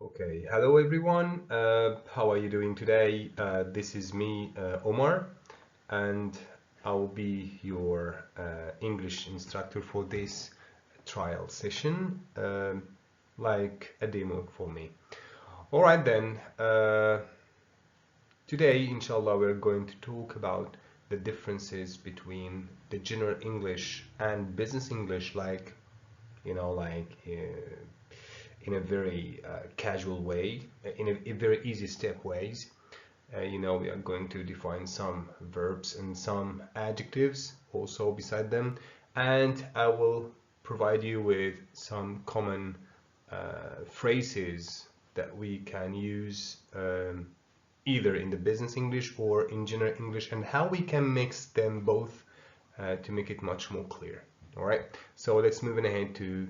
Okay, hello everyone. How are you doing today? This is me, Omar, and I'll be your English instructor for this trial session, like a demo for me. All right then. Today, inshallah, we're going to talk about the differences between the general English and business English, like in a very casual way, in a very easy step ways. We are going to define some verbs and some adjectives also beside them, and I will provide you with some common phrases that we can use either in the business English or in general English, and how we can mix them both to make it much more clear. All right, so let's move ahead to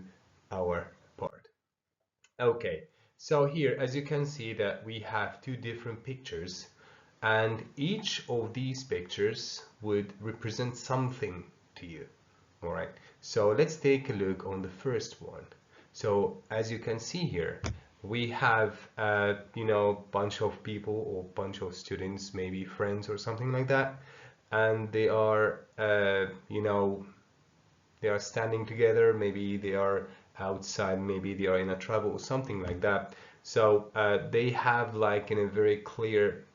our part. Okay, so here, as you can see, that we have two different pictures, and each of these pictures would represent something to you. All right, so let's take a look on the first one. So as you can see here, we have bunch of people or bunch of students, maybe friends or something like that, and they are they are standing together, maybe they are outside, maybe they are in a travel or something like that. So they have, like, in a very clear,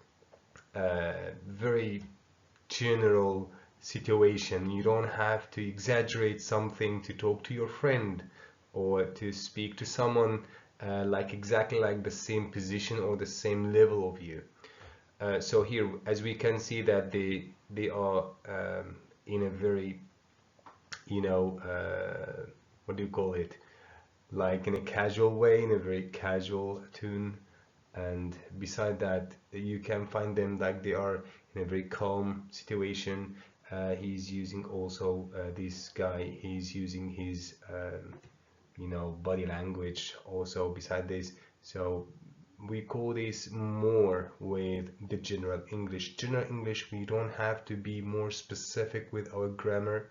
very general situation. You don't have to exaggerate something to talk to your friend or to speak to someone like exactly like the same position or the same level of you. So here, as we can see, that they are in a very what do you call it, like in a casual way, in a very casual tune. And beside that, you can find them like they are in a very calm situation. He's using also, this guy, he's using his body language also beside this. So we call this more with the general English. General English, we don't have to be more specific with our grammar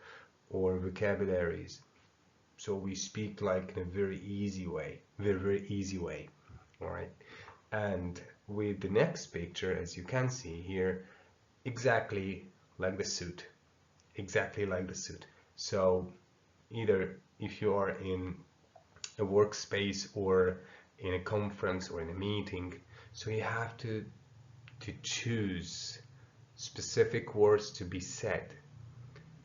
or vocabularies. So we speak like in a very easy way, very easy way. All right. And with the next picture, as you can see here, exactly like the suit, exactly like the suit. So either if you are in a workspace or in a conference or in a meeting, so you have to choose specific words to be said,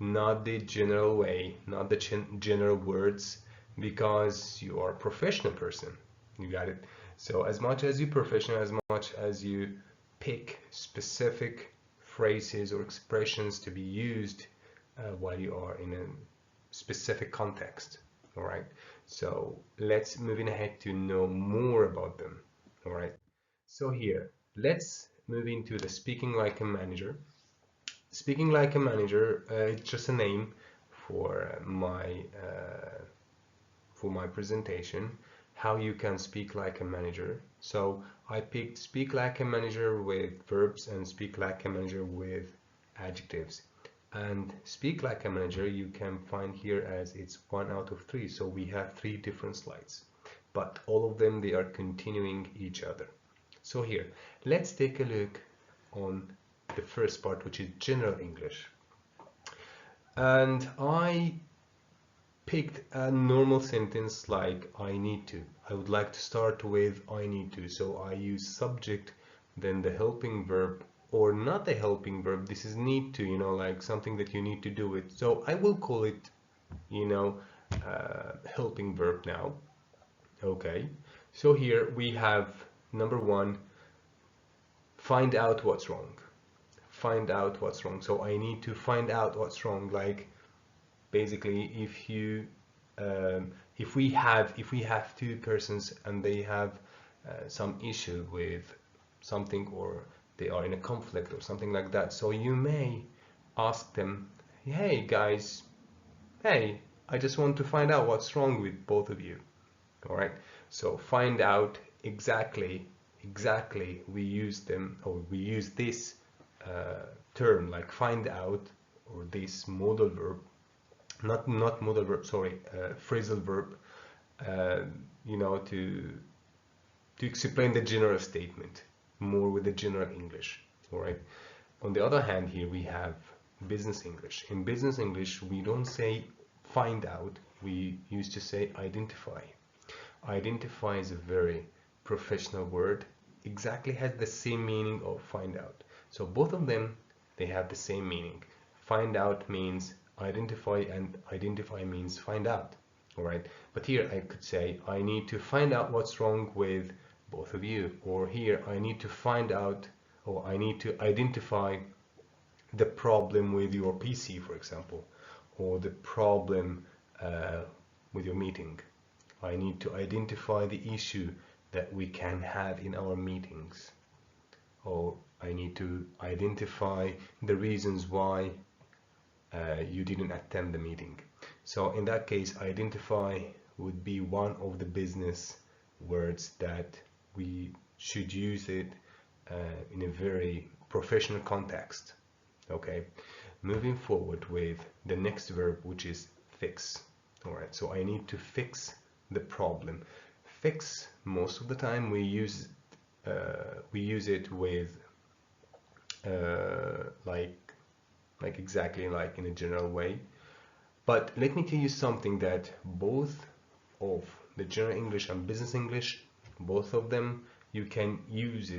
not the general way, not the general words, because you are a professional person. You got it? So as much as you're professional, as much as you pick specific phrases or expressions to be used while you are in a specific context. All right. So let's move ahead to know more about them. All right. So here, let's move into the speaking like a manager. Speaking like a manager, it's just a name for my presentation, how you can speak like a manager. So I picked speak like a manager with verbs and speak like a manager with adjectives. And speak like a manager you can find here as it's 1 out of 3. So we have 3 different slides, but all of them, they are continuing each other. So here, let's take a look on the first part, which is general English. And I picked a normal sentence like I need to. I would like to start with I need to. So I use subject, then the helping verb, or not the helping verb. This is need to, like something that you need to do it. So I will call it, helping verb now. Okay. So here we have number 1, find out what's wrong. Find out what's wrong. So I need to find out what's wrong. Like basically, if we have 2 persons and they have some issue with something, or they are in a conflict or something like that, so you may ask them, hey guys, hey, I just want to find out what's wrong with both of you. All right, so find out, exactly, we use them, or we use this term like find out, or this modal verb, not modal verb, sorry, phrasal verb, to to explain the general statement, more with the general English. All right. On the other hand, here we have business English. In business English, we don't say find out, we used to say identify. Identify is a very professional word, exactly has the same meaning of find out. So both of them, they have the same meaning. Find out means identify and identify means find out. All right, but here I could say I need to find out what's wrong with both of you, or here I need to find out, or I need to identify the problem with your PC, for example, or the problem with your meeting. I need to identify the issue that we can have in our meetings, or I need to identify the reasons why you didn't attend the meeting. So in that case, identify would be one of the business words that we should use it in a very professional context. Okay, moving forward with the next verb, which is fix. All right, so I need to fix the problem. Fix, most of the time we use it with like exactly like in a general way. But let me tell you something, that both of the general English and business English, both of them, you can use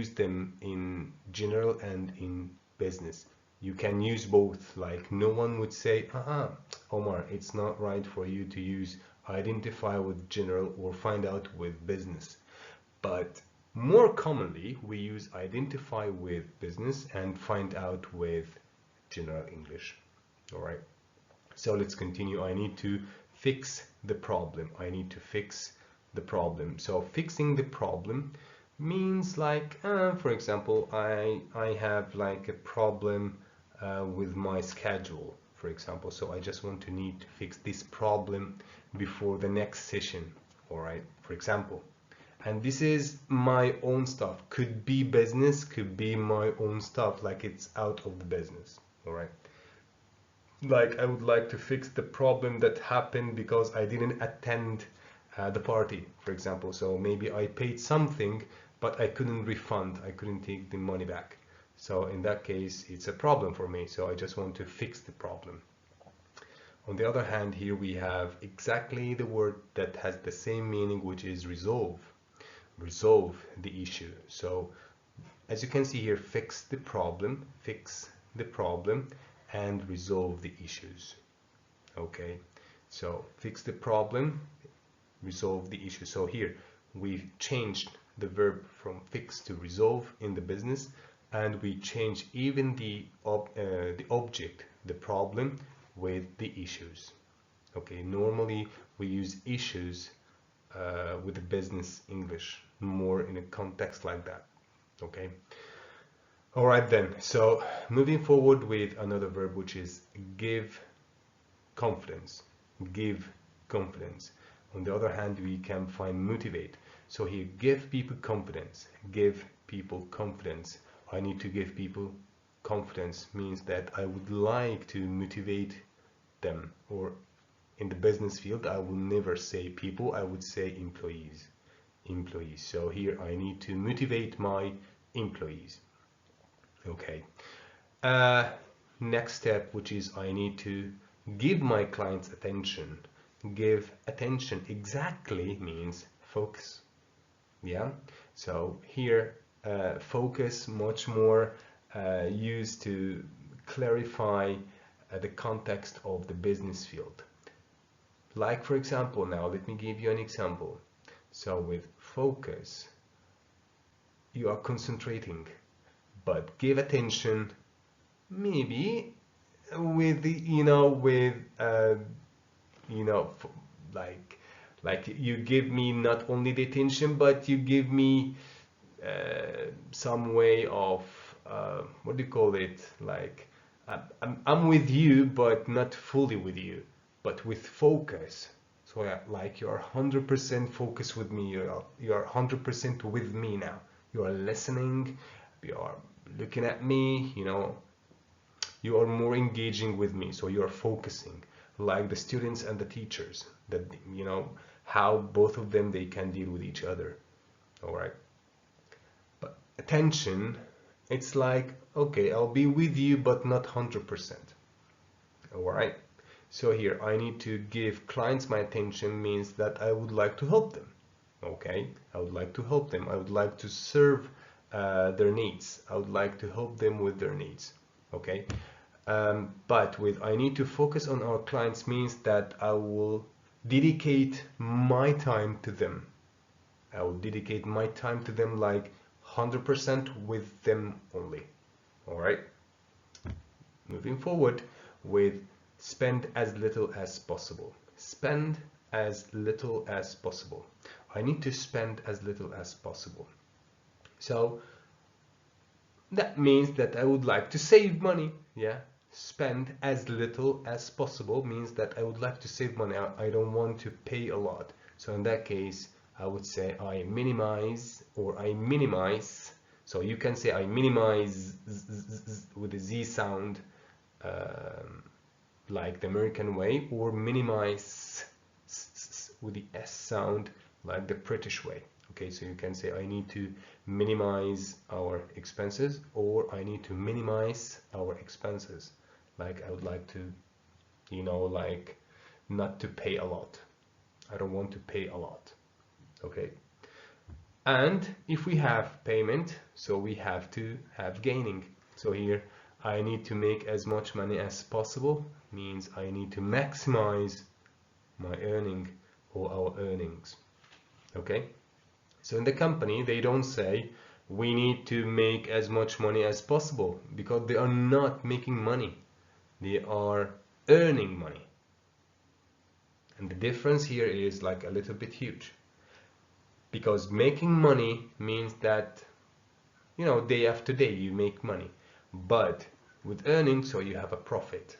them in general and in business. You can use both. Like no one would say, Omar, it's not right for you to use identify with general or find out with business. But more commonly, we use identify with business and find out with general English. All right. So let's continue. I need to fix the problem. I need to fix the problem. So fixing the problem means like, for example, I have like a problem with my schedule, for example. So I just need to fix this problem before the next session. All right, for example. And this is my own stuff. Could be business, could be my own stuff, like it's out of the business. All right. Like I would like to fix the problem that happened because I didn't attend the party, for example. So maybe I paid something, but I couldn't refund, I couldn't take the money back. So in that case, it's a problem for me. So I just want to fix the problem. On the other hand, here we have exactly the word that has the same meaning, which is resolve. Resolve the issue. So as you can see here, fix the problem, and resolve the issues. Okay, so fix the problem, resolve the issue. So here we've changed the verb from fix to resolve in the business, and we change even the object, the problem, with the issues. Okay, normally we use issues with the business English more in a context like that. Okay. All right then, so moving forward with another verb, which is give confidence. Give confidence. On the other hand, we can find motivate. So here, give people confidence. Give people confidence. I need to give people confidence means that I would like to motivate them. Or in the business field, I will never say people, I would say employees. Employees. So here I need to motivate my employees. Okay. Next step, which is I need to give my clients attention. Give attention exactly means focus. Yeah. So here, focus much more used to clarify the context of the business field. Like for example, now let me give you an example. So with focus, you are concentrating. But give attention, maybe with the, like you give me not only the attention, but you give me some way of what do you call it? Like I'm with you, but not fully with you, but with focus. So like you are 100% focused with me. You are 100% with me now. You are listening. You are looking at me, you are more engaging with me, so you are focusing, like the students and the teachers, that how both of them, they can deal with each other. All right. But attention, it's like, okay, I'll be with you, but not 100%. All right. So here, I need to give clients my attention means that I would like to help them. Okay, I would like to help them. I would like to serve their needs. I would like to help them with their needs. Okay, but with I need to focus on our clients means that I will dedicate my time to them. I will dedicate my time to them like 100% with them only. All right. Moving forward with spend as little as possible. Spend as little as possible. I need to spend as little as possible. So that means that I would like to save money. Yeah. Spend as little as possible means that I would like to save money. I don't want to pay a lot. So in that case, I would say I minimize or I minimize. So you can say I minimize with the Z sound, like the American way, or minimize with the S sound like the British way. Okay, so you can say I need to minimize our expenses, or I need to minimize our expenses. Like I would like to, like not to pay a lot. I don't want to pay a lot. Okay. And if we have payment, so we have to have gaining. So here I need to make as much money as possible, means I need to maximize my earning or our earnings. Okay, so in the company they don't say we need to make as much money as possible, because they are not making money, they are earning money. And the difference here is like a little bit huge, because making money means that day after day you make money, but with earning, so you have a profit.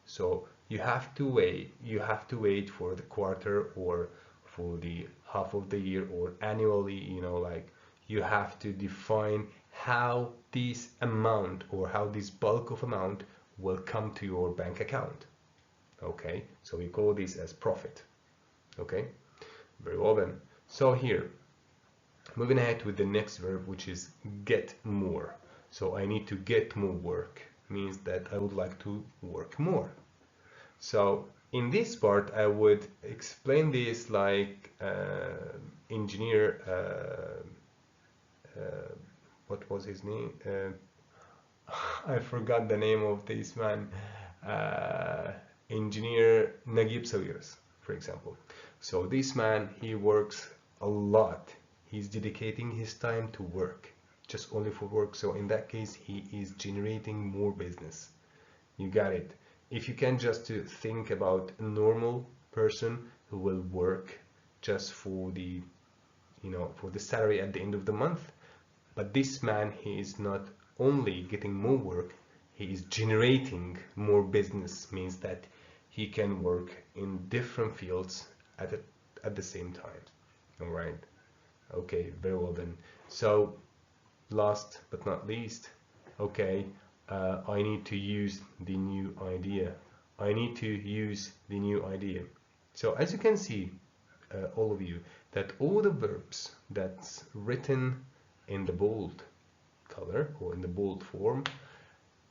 So you have to wait for the quarter or for the half of the year or annually, like you have to define how this amount or how this bulk of amount will come to your bank account. Okay, so we call this as profit. Okay, very well then. So here, moving ahead with the next verb, which is get more. So I need to get more work, means that I would like to work more. So in this part, I would explain this like engineer, what was his name? I forgot the name of this man. Engineer Naguib Sawiris, for example. So this man, he works a lot. He's dedicating his time to work, just only for work. So in that case, he is generating more business. You got it. If you can just to think about a normal person who will work just for the for the salary at the end of the month, but this man, he is not only getting more work, he is generating more business, means that he can work in different fields at the same time. All right, okay, very well then. So last but not least, okay, I need to use the new idea. I need to use the new idea. So as you can see, all of you, that all the verbs that's written in the bold color or in the bold form,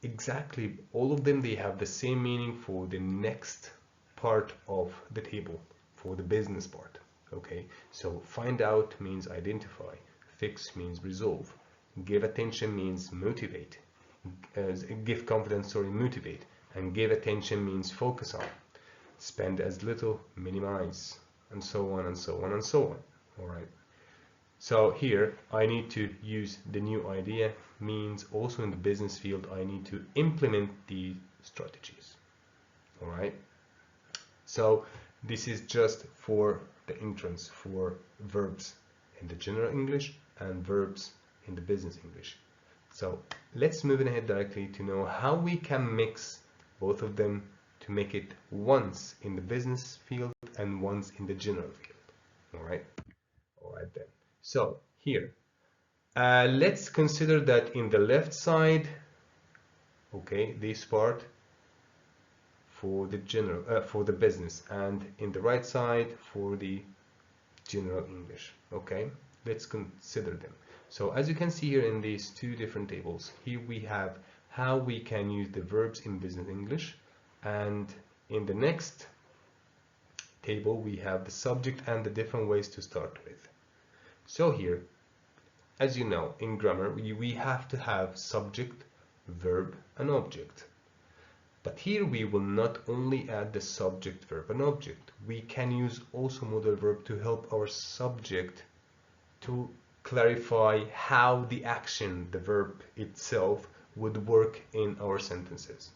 exactly all of them, they have the same meaning for the next part of the table, for the business part. Okay, so find out means identify, fix means resolve, give attention means motivate, give confidence, sorry, motivate, and give attention means focus on, spend as little, minimize, and so on and so on and so on. All right, so here I need to use the new idea, means also in the business field I need to implement the strategies. All right, so this is just for the entrance for verbs in the general English and verbs in the business English. So let's move ahead directly to know how we can mix both of them to make it once in the business field and once in the general field. All right then. So here, let's consider that in the left side, okay, this part for the general, for the business, and in the right side for the general English. Okay, let's consider them. So as you can see here in these two different tables, here we have how we can use the verbs in business English, and in the next table we have the subject and the different ways to start with. So here, as you know, in grammar we have to have subject, verb and object. But here we will not only add the subject, verb and object. We can use also modal verb to help our subject to clarify how the action, the verb itself, would work in our sentences.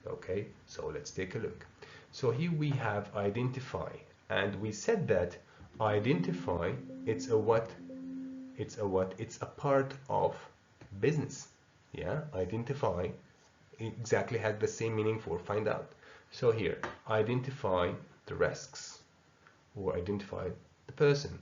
Okay, so let's take a look. So here we have identify, and we said that identify, it's a what? It's a what? It's a part of business. Yeah, identify exactly had the same meaning for find out. So here, identify the risks, or identify the person,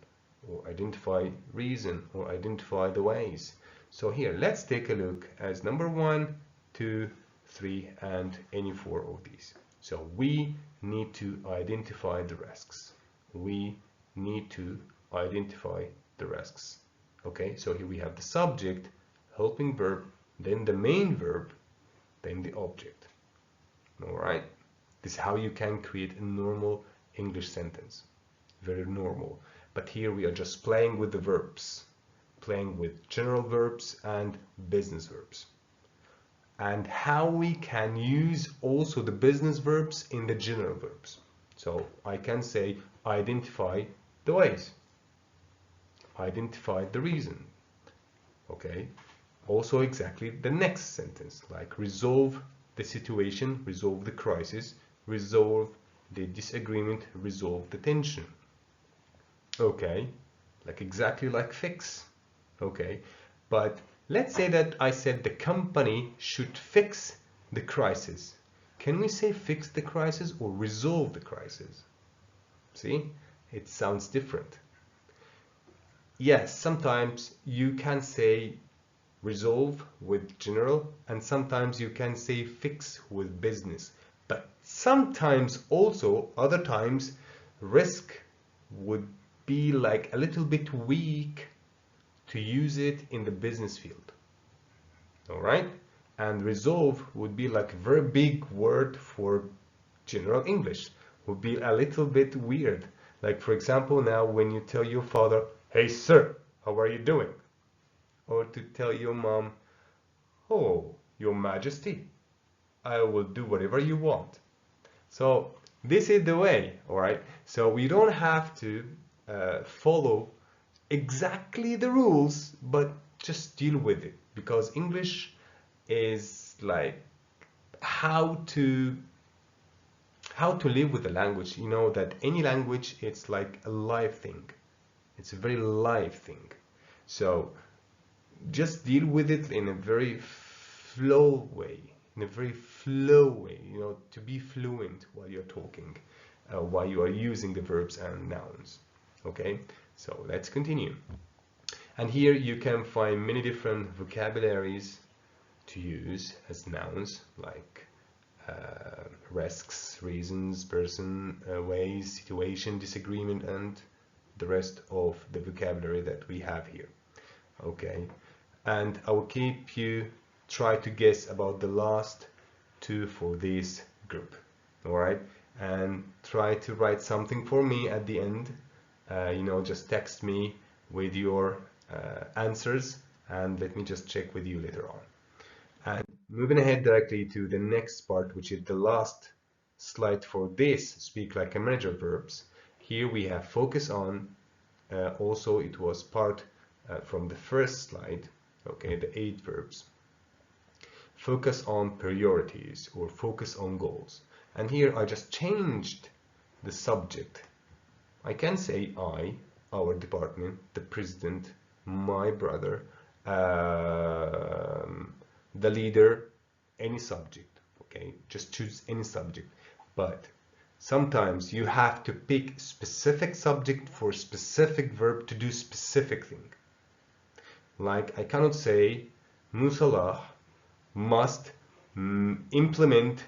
or identify reason, or identify the ways. So here, let's take a look as number 1, 2, 3, and any 4 of these. So we need to identify the risks. We need to identify the risks. Okay, so here we have the subject, helping verb, then the main verb, then the object. All right, this is how you can create a normal English sentence. Very normal. But here we are just playing with the verbs, playing with general verbs and business verbs, and how we can use also the business verbs in the general verbs. So I can say identify the ways, identify the reason. Okay, also exactly the next sentence, like resolve the situation, resolve the crisis, resolve the disagreement, resolve the tension. Okay, like exactly like fix. Okay, but let's say that I said the company should fix the crisis. Can we say fix the crisis or resolve the crisis? See, it sounds different. Yes, sometimes you can say resolve with general, and sometimes you can say fix with business. But sometimes also, other times, risk would be like a little bit weak to use it in the business field. All right? And resolve would be like a very big word for general English. Would be a little bit weird. Like for example, now when you tell your father, "Hey sir, how are you doing?" Or to tell your mom, "Oh, your majesty, I will do whatever you want." So this is the way, all right? So we don't have to follow exactly the rules, but just deal with it, because English is like how to live with the language. You know that any language, it's like a live thing. It's a very live thing. So just deal with it in a very flow way, you know, to be fluent while you're talking, while you are using the verbs and nouns. Okay, so let's continue. And here you can find many different vocabularies to use as nouns, like risks, reasons, person, ways, situation, disagreement, and the rest of the vocabulary that we have here. Okay, and I will keep you try to guess about the last 2 for this group. All right, and try to write something for me at the end. You know, just text me with your answers, and let me just check with you later on. And moving ahead directly to the next part, which is the last slide for this speak like a manager verbs. Here we have focus on, also it was part from the first slide, okay, the 8 verbs. Focus on priorities or focus on goals. And here I just changed the subject. I can say I, our department, the president, my brother, the leader, any subject. Okay, just choose any subject. But sometimes you have to pick specific subject for specific verb to do specific thing. Like I cannot say Musalah must implement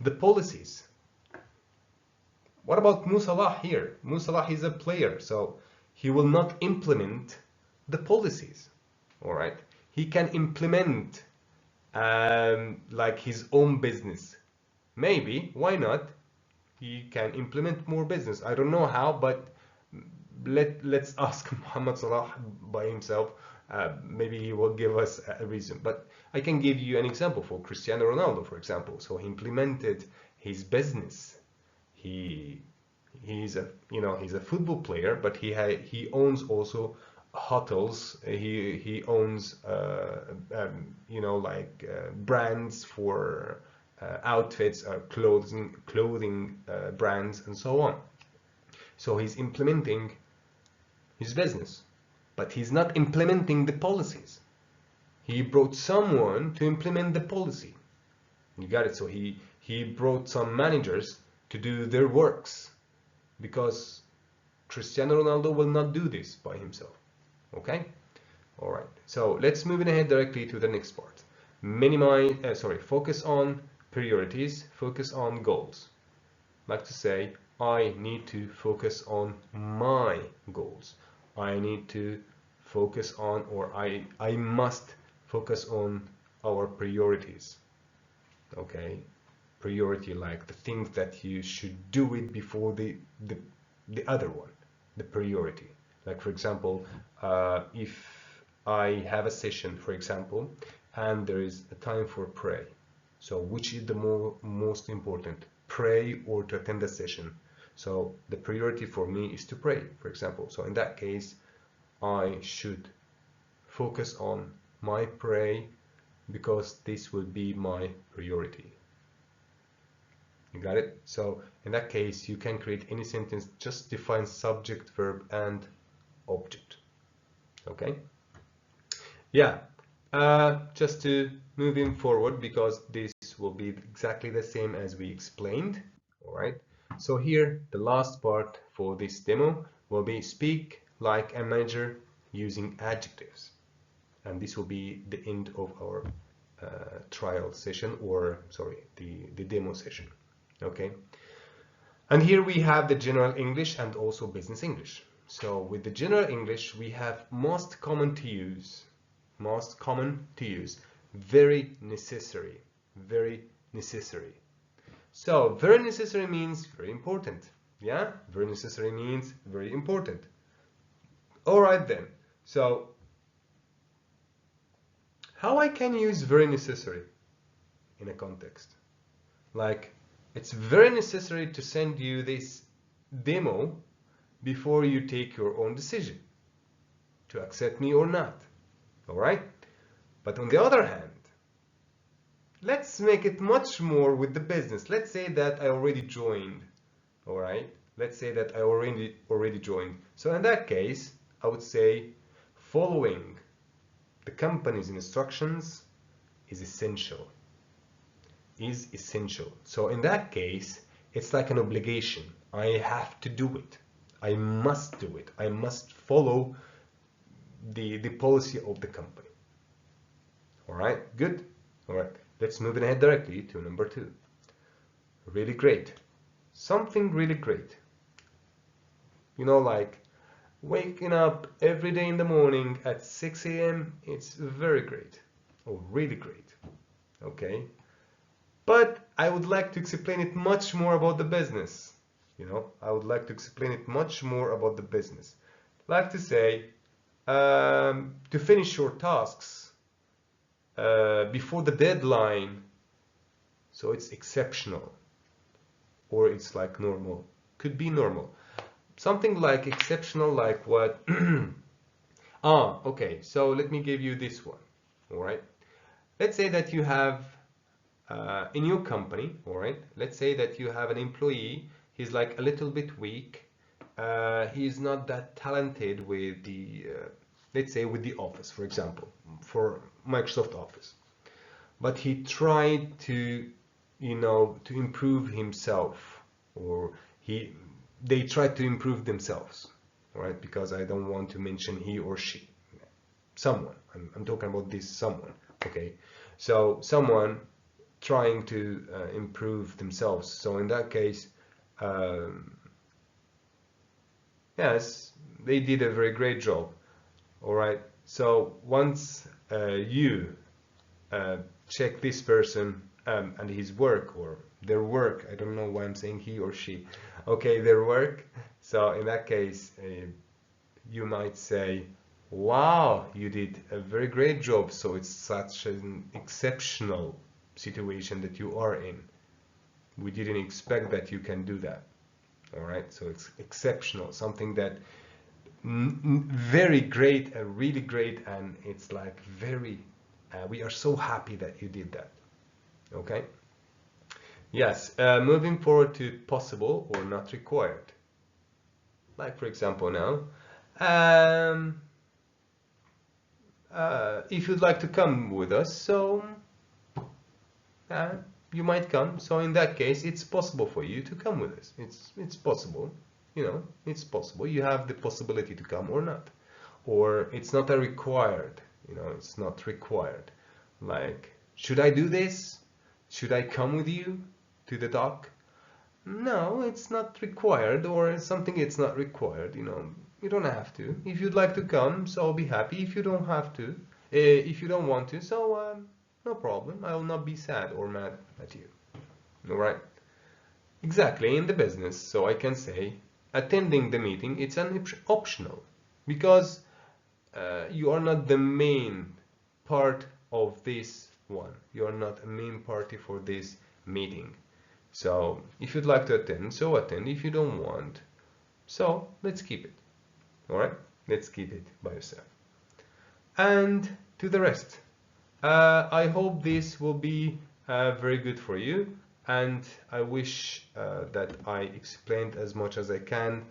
the policies. What about Musalah here? Musalah is a player, so he will not implement the policies. All right, he can implement like his own business. Maybe, why not? He can implement more business. I don't know how, but let's ask Muhammad Salah by himself. Maybe he will give us a reason. But I can give you an example for Cristiano Ronaldo, for example. So he implemented his business. He's a he's a football player, but he owns also hotels. He owns brands for outfits, clothing brands, and so on. So he's implementing his business, but he's not implementing the policies. He brought someone to implement the policy. You got it? So he brought some managers to do their works, because Cristiano Ronaldo will not do this by himself. Okay? All right. So let's move ahead directly to the next part. Focus on priorities, focus on goals. Like to say, I need to focus on my goals. I need to focus on, or I must focus on our priorities. Okay? Priority, like the things that you should do it before the other one, the priority. Like for example, if I have a session, for example, and there is a time for pray, so which is the most important, pray or to attend the session? So the priority for me is to pray, for example. So in that case, I should focus on my pray, because this will be my priority. You got it? So in that case, you can create any sentence, just define subject, verb, and object. Okay? Yeah, just to moving forward, because this will be exactly the same as we explained. All right? So here, the last part for this demo will be speak like a manager using adjectives. And this will be the end of our trial session, or sorry, the demo session. Okay, and here we have the general English and also business English. So with the general English, we have most common to use, very necessary, So very necessary means very important. Yeah, very necessary means very important. All right then. So how I can use very necessary in a context? Like, it's very necessary to send you this demo before you take your own decision to accept me or not. All right? But on the other hand, let's make it much more with the business. Let's say that I already joined. All right? Let's say that I already joined. So in that case, I would say following the company's instructions is essential. So in that case, it's like an obligation. I have to do it. I must do it. I must follow the policy of the company. All right, good. All right, let's move ahead directly to number 2. Really great. Something really great. You know, like waking up every day in the morning at 6 a.m. It's very great, or really great. Okay. But I would like to explain it much more about the business. I would like to explain it much more about the business. Like to say, to finish your tasks before the deadline. So it's exceptional, or it's like normal. Could be normal. Something like exceptional, like what? Okay. So let me give you this one. All right. Let's say that you have in your company, all right, let's say that you have an employee, he's like a little bit weak, he's not that talented with the, let's say with the Office, for example, for Microsoft Office, but he tried to, to improve himself, or they tried to improve themselves, all right, because I don't want to mention he or she, someone, I'm talking about this someone, okay, so someone trying to improve themselves. So in that case, yes, they did a very great job, All right. So once you check this person and his work or their work, I don't know why I'm saying he or she. Okay, their work. So in that case, you might say, wow, you did a very great job. So it's such an exceptional situation that you are in. We didn't expect that you can do that. All right, so it's exceptional, something that very great and really great, and it's like very, we are so happy that you did that. Okay. Yes, moving forward to possible or not required. Like for example now, if you'd like to come with us, so you might come. So in that case, it's possible for you to come with us. It's possible, you know, it's possible. You have the possibility to come or not. Or it's not a required, you know, it's not required. Like, should I do this? Should I come with you to the dock? No, it's not required, or something it's not required, you know. You don't have to. If you'd like to come, so I'll be happy. If you don't have to, if you don't want to, so no problem. I will not be sad or mad at you. All right. Exactly, in the business, so I can say attending the meeting, it's an optional because you are not the main part of this one. You are not a main party for this meeting. So if you'd like to attend, so attend. If you don't want, so let's keep it. All right, let's keep it by yourself. And to the rest, I hope this will be very good for you, and I wish that I explained as much as I can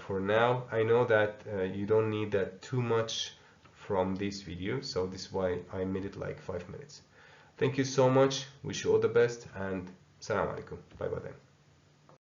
for now. I know that you don't need that too much from this video, so this is why I made it like 5 minutes. Thank you so much, wish you all the best, and Assalamu alaikum. Bye bye then.